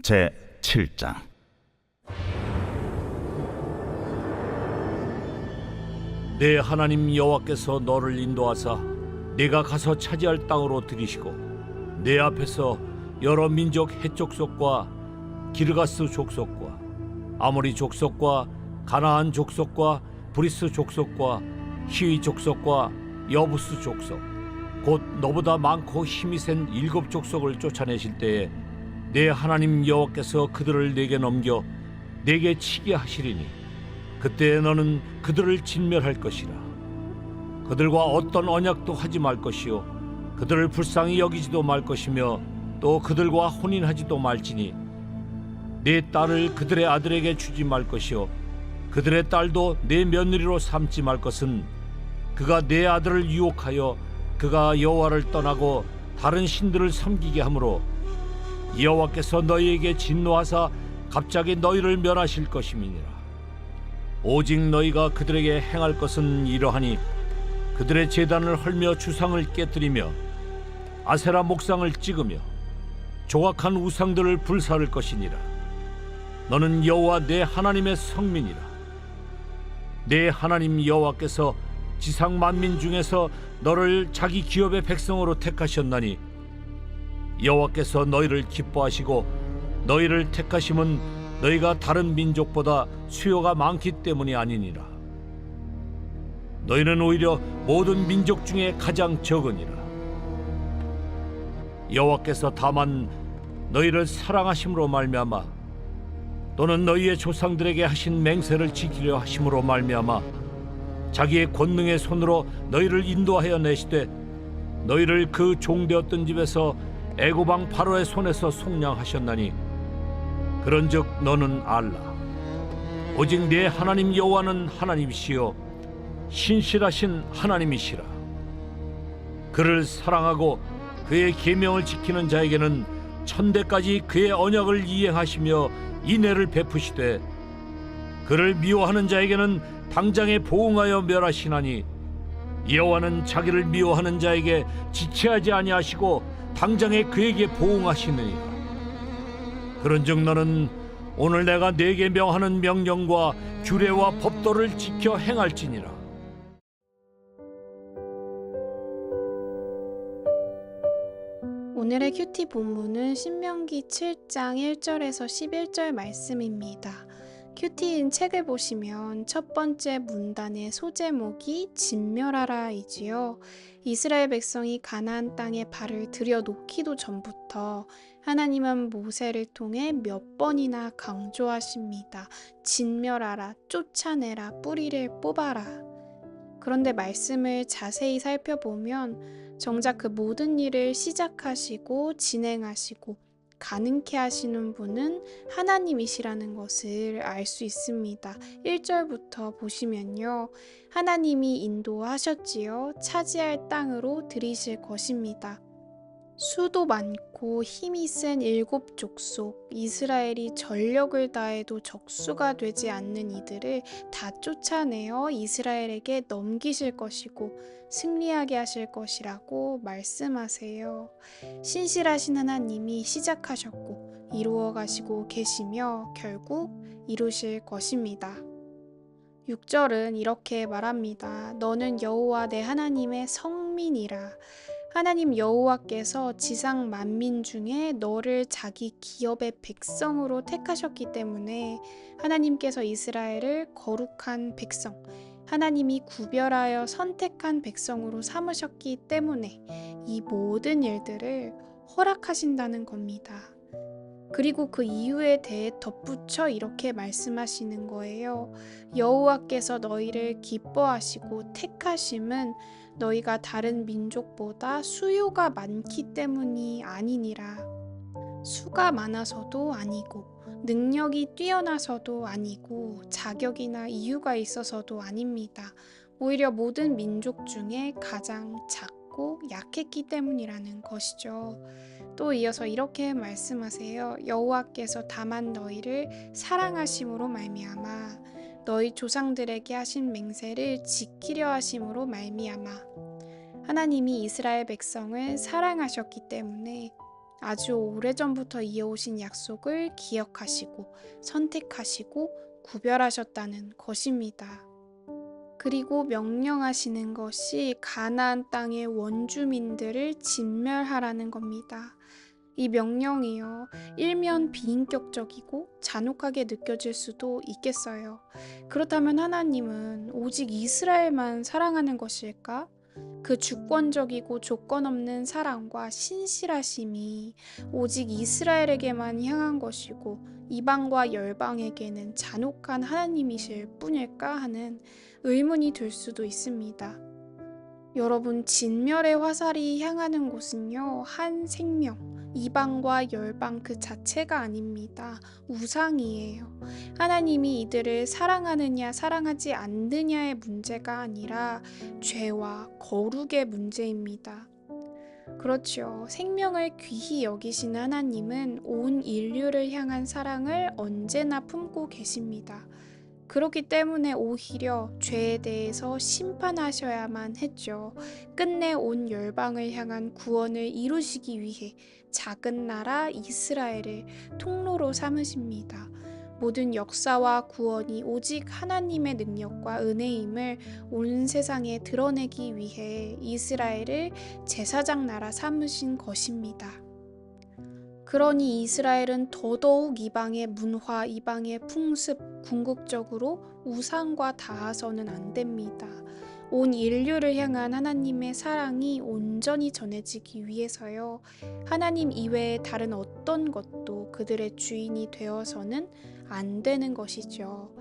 제 7장. 내 하나님 여호와께서 너를 인도하사 네가 가서 차지할 땅으로 들이시고 내 앞에서 여러 민족 헷 족속과 기르가스 족속과 아모리 족속과 가나안 족속과 브리스 족속과 히위 족속과 여부스 족속 곧 너보다 많고 힘이 센 7 족속을 쫓아내실 때에 내 하나님 여호와께서 그들을 내게 넘겨 내게 치게 하시리니 그때 너는 그들을 진멸할 것이라. 그들과 어떤 언약도 하지 말 것이요 그들을 불쌍히 여기지도 말 것이며 또 그들과 혼인하지도 말지니 내 딸을 그들의 아들에게 주지 말 것이요 그들의 딸도 내 며느리로 삼지 말 것은 그가 내 아들을 유혹하여 그가 여호와를 떠나고 다른 신들을 섬기게 하므로 여호와께서 너희에게 진노하사 갑자기 너희를 멸하실 것임이니라. 오직 너희가 그들에게 행할 것은 이러하니 그들의 제단을 헐며 주상을 깨뜨리며 아세라 목상을 찍으며 조각한 우상들을 불사를 것이니라. 너는 여호와 내 하나님의 성민이라. 내 하나님 여호와께서 지상 만민 중에서 너를 자기 기업의 백성으로 택하셨나니 여호와께서 너희를 기뻐하시고 너희를 택하심은 너희가 다른 민족보다 수요가 많기 때문이 아니니라. 너희는 오히려 모든 민족 중에 가장 적으니라. 여호와께서 다만 너희를 사랑하심으로 말미암아 또는 너희의 조상들에게 하신 맹세를 지키려 하심으로 말미암아 자기의 권능의 손으로 너희를 인도하여 내시되 너희를 그 종되었던 집에서 애굽 왕 바로의 손에서 속량하셨나니 그런즉 너는 알라. 오직 내 하나님 여호와는 하나님이시요 신실하신 하나님이시라. 그를 사랑하고 그의 계명을 지키는 자에게는 천대까지 그의 언약을 이행하시며 인애를 베푸시되 그를 미워하는 자에게는 당장에 보응하여 멸하시나니 여호와는 자기를 미워하는 자에게 지체하지 아니하시고 당장에 그에게 보응하시느니라. 그런즉 너는 오늘 내가 네게 명하는 명령과 규례와 법도를 지켜 행할지니라. 오늘의 큐티 본문은 신명기 7장 1절에서 11절 말씀입니다. 큐티인 책을 보시면 첫 번째 문단의 소제목이 진멸하라이지요. 이스라엘 백성이 가나안 땅에 발을 들여놓기도 전부터 하나님은 모세를 통해 몇 번이나 강조하십니다. 진멸하라, 쫓아내라, 뿌리를 뽑아라. 그런데 말씀을 자세히 살펴보면 정작 그 모든 일을 시작하시고 진행하시고 가능케 하시는 분은 하나님이시라는 것을 알 수 있습니다. 1절부터 보시면요. 하나님이 인도하셨지요. 차지할 땅으로 들이실 것입니다. 수도 많고 힘이 센 7 족속, 이스라엘이 전력을 다해도 적수가 되지 않는 이들을 다 쫓아내어 이스라엘에게 넘기실 것이고 승리하게 하실 것이라고 말씀하세요. 신실하신 하나님이 시작하셨고 이루어 가시고 계시며 결국 이루실 것입니다. 6절은 이렇게 말합니다. 너는 여호와 내 하나님의 성민이라. 하나님 여호와께서 지상 만민 중에 너를 자기 기업의 백성으로 택하셨기 때문에 하나님께서 이스라엘을 거룩한 백성, 하나님이 구별하여 선택한 백성으로 삼으셨기 때문에 이 모든 일들을 허락하신다는 겁니다. 그리고 그 이유에 대해 덧붙여 이렇게 말씀하시는 거예요. 여호와께서 너희를 기뻐하시고 택하심은 너희가 다른 민족보다 수요가 많기 때문이 아니니라. 수가 많아서도 아니고 능력이 뛰어나서도 아니고 자격이나 이유가 있어서도 아닙니다. 오히려 모든 민족 중에 가장 작고 약했기 때문이라는 것이죠. 또 이어서 이렇게 말씀하세요. 여호와께서 다만 너희를 사랑하심으로 말미암아 너희 조상들에게 하신 맹세를 지키려 하심으로 말미암아 하나님이 이스라엘 백성을 사랑하셨기 때문에 아주 오래전부터 이어오신 약속을 기억하시고 선택하시고 구별하셨다는 것입니다. 그리고 명령하시는 것이 가나안 땅의 원주민들을 진멸하라는 겁니다. 이 명령이요, 일면 비인격적이고 잔혹하게 느껴질 수도 있겠어요. 그렇다면 하나님은 오직 이스라엘만 사랑하는 것일까? 그 주권적이고 조건 없는 사랑과 신실하심이 오직 이스라엘에게만 향한 것이고 이방과 열방에게는 잔혹한 하나님이실 뿐일까 하는 의문이 들 수도 있습니다. 여러분, 진멸의 화살이 향하는 곳은요, 한 생명, 이방과 열방 그 자체가 아닙니다. 우상이에요. 하나님이 이들을 사랑하느냐 사랑하지 않느냐의 문제가 아니라 죄와 거룩의 문제입니다. 그렇죠. 생명을 귀히 여기시는 하나님은 온 인류를 향한 사랑을 언제나 품고 계십니다. 그렇기 때문에 오히려 죄에 대해서 심판하셔야만 했죠. 끝내 온 열방을 향한 구원을 이루시기 위해 작은 나라 이스라엘을 통로로 삼으십니다. 모든 역사와 구원이 오직 하나님의 능력과 은혜임을 온 세상에 드러내기 위해 이스라엘을 제사장 나라 삼으신 것입니다. 그러니 이스라엘은 더더욱 이방의 문화, 이방의 풍습, 궁극적으로 우상과 닿아서는 안 됩니다. 온 인류를 향한 하나님의 사랑이 온전히 전해지기 위해서요. 하나님 이외의 다른 어떤 것도 그들의 주인이 되어서는 안 되는 것이죠.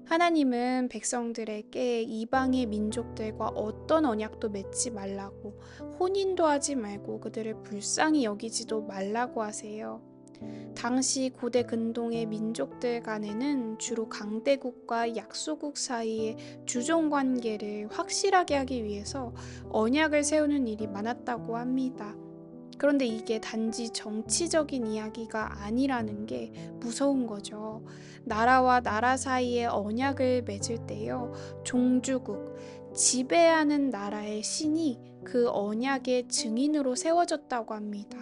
하나님은 백성들에게 이방의 민족들과 어떤 언약도 맺지 말라고, 혼인도 하지 말고 그들을 불쌍히 여기지도 말라고 하세요. 당시 고대 근동의 민족들 간에는 주로 강대국과 약소국 사이의 주종 관계를 확실하게 하기 위해서 언약을 세우는 일이 많았다고 합니다. 그런데 이게 단지 정치적인 이야기가 아니라는 게 무서운 거죠. 나라와 나라 사이에 언약을 맺을 때요, 종주국, 지배하는 나라의 신이 그 언약의 증인으로 세워졌다고 합니다.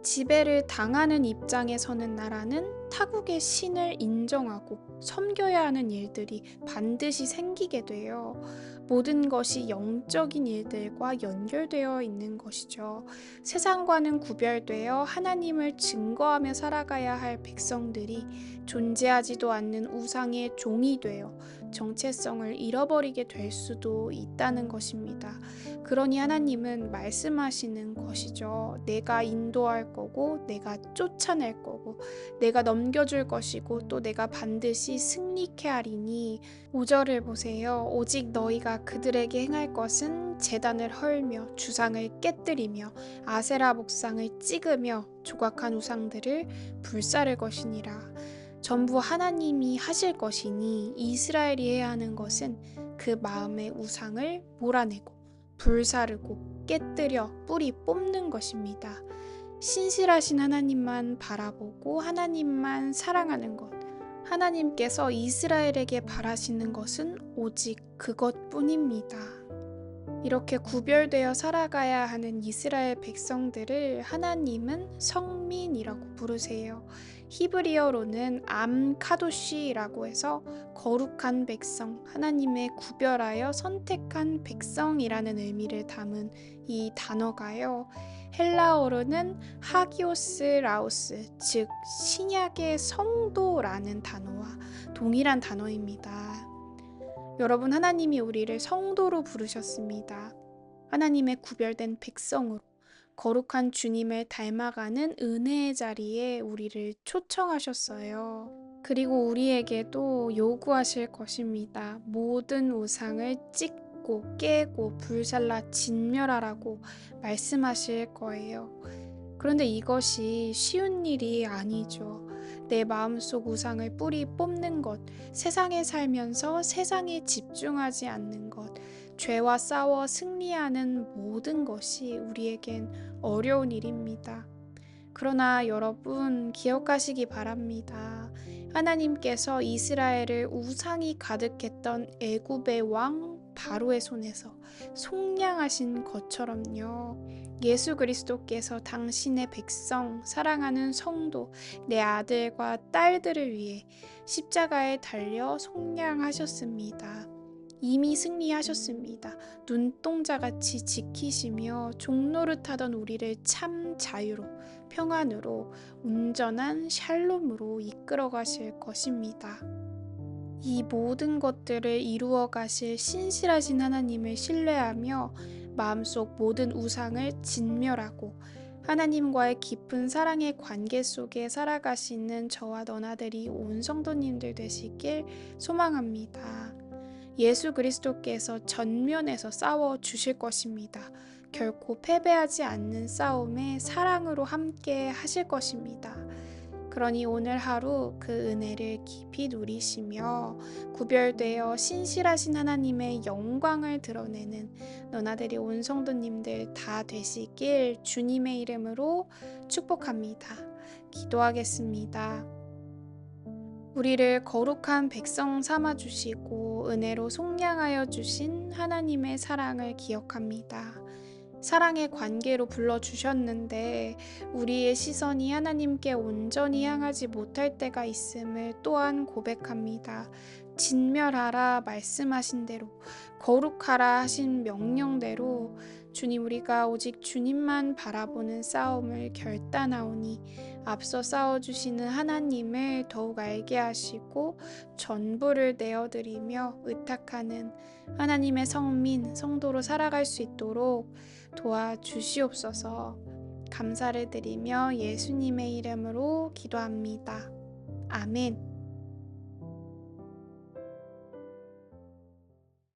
지배를 당하는 입장에 서는 나라는 타국의 신을 인정하고 섬겨야 하는 일들이 반드시 생기게 돼요. 모든 것이 영적인 일들과 연결되어 있는 것이죠. 세상과는 구별되어 하나님을 증거하며 살아가야 할 백성들이 존재하지도 않는 우상의 종이 되어 정체성을 잃어버리게 될 수도 있다는 것입니다. 그러니 하나님은 말씀하시는 것이죠. 내가 인도할 거고, 내가 쫓아낼 거고, 내가 넘겨줄 것이고, 또 내가 반드시 승리케 하리니. 5절을 보세요. 오직 너희가 그들에게 행할 것은 제단을 헐며 주상을 깨뜨리며 아세라 목상을 찍으며 조각한 우상들을 불사를 것이니라. 전부 하나님이 하실 것이니 이스라엘이 해야 하는 것은 그 마음의 우상을 몰아내고 불사르고 깨뜨려 뿌리 뽑는 것입니다. 신실하신 하나님만 바라보고 하나님만 사랑하는 것, 하나님께서 이스라엘에게 바라시는 것은 오직 그것뿐입니다. 이렇게 구별되어 살아가야 하는 이스라엘 백성들을 하나님은 성민이라고 부르세요. 히브리어로는 암카도시라고 해서 거룩한 백성, 하나님의 구별하여 선택한 백성이라는 의미를 담은 이 단어가요. 헬라어로는 하기오스라우스, 즉 신약의 성도라는 단어와 동일한 단어입니다. 여러분, 하나님이 우리를 성도로 부르셨습니다. 하나님의 구별된 백성으로 거룩한 주님을 닮아가는 은혜의 자리에 우리를 초청하셨어요. 그리고 우리에게도 요구하실 것입니다. 모든 우상을 찢고 깨고 불살라 진멸하라고 말씀하실 거예요. 그런데 이것이 쉬운 일이 아니죠. 내 마음속 우상을 뿌리 뽑는 것, 세상에 살면서 세상에 집중하지 않는 것, 죄와 싸워 승리하는 모든 것이 우리에겐 어려운 일입니다. 그러나 여러분, 기억하시기 바랍니다. 하나님께서 이스라엘을 우상이 가득했던 애굽의 왕 바로의 손에서 속량하신 것처럼요. 예수 그리스도께서 당신의 백성, 사랑하는 성도, 내 아들과 딸들을 위해 십자가에 달려 속량하셨습니다. 이미 승리하셨습니다. 눈동자같이 지키시며 종노릇하던 우리를 참 자유로, 평안으로, 온전한 샬롬으로 이끌어 가실 것입니다. 이 모든 것들을 이루어 가실 신실하신 하나님을 신뢰하며 마음속 모든 우상을 진멸하고 하나님과의 깊은 사랑의 관계 속에 살아가시는 저와 너나들이 온 성도님들 되시길 소망합니다. 예수 그리스도께서 전면에서 싸워 주실 것입니다. 결코 패배하지 않는 싸움에 사랑으로 함께 하실 것입니다. 그러니 오늘 하루 그 은혜를 깊이 누리시며 구별되어 신실하신 하나님의 영광을 드러내는 너나들이 온 성도님들 다 되시길 주님의 이름으로 축복합니다. 기도하겠습니다. 우리를 거룩한 백성 삼아 주시고 은혜로 속량하여 주신 하나님의 사랑을 기억합니다. 사랑의 관계로 불러주셨는데 우리의 시선이 하나님께 온전히 향하지 못할 때가 있음을 또한 고백합니다. 진멸하라 말씀하신 대로, 거룩하라 하신 명령대로 주님, 우리가 오직 주님만 바라보는 싸움을 결단하오니 앞서 싸워주시는 하나님을 더욱 알게 하시고 전부를 내어드리며 의탁하는 하나님의 성민, 성도로 살아갈 수 있도록 도와주시옵소서. 감사를 드리며 예수님의 이름으로 기도합니다. 아멘.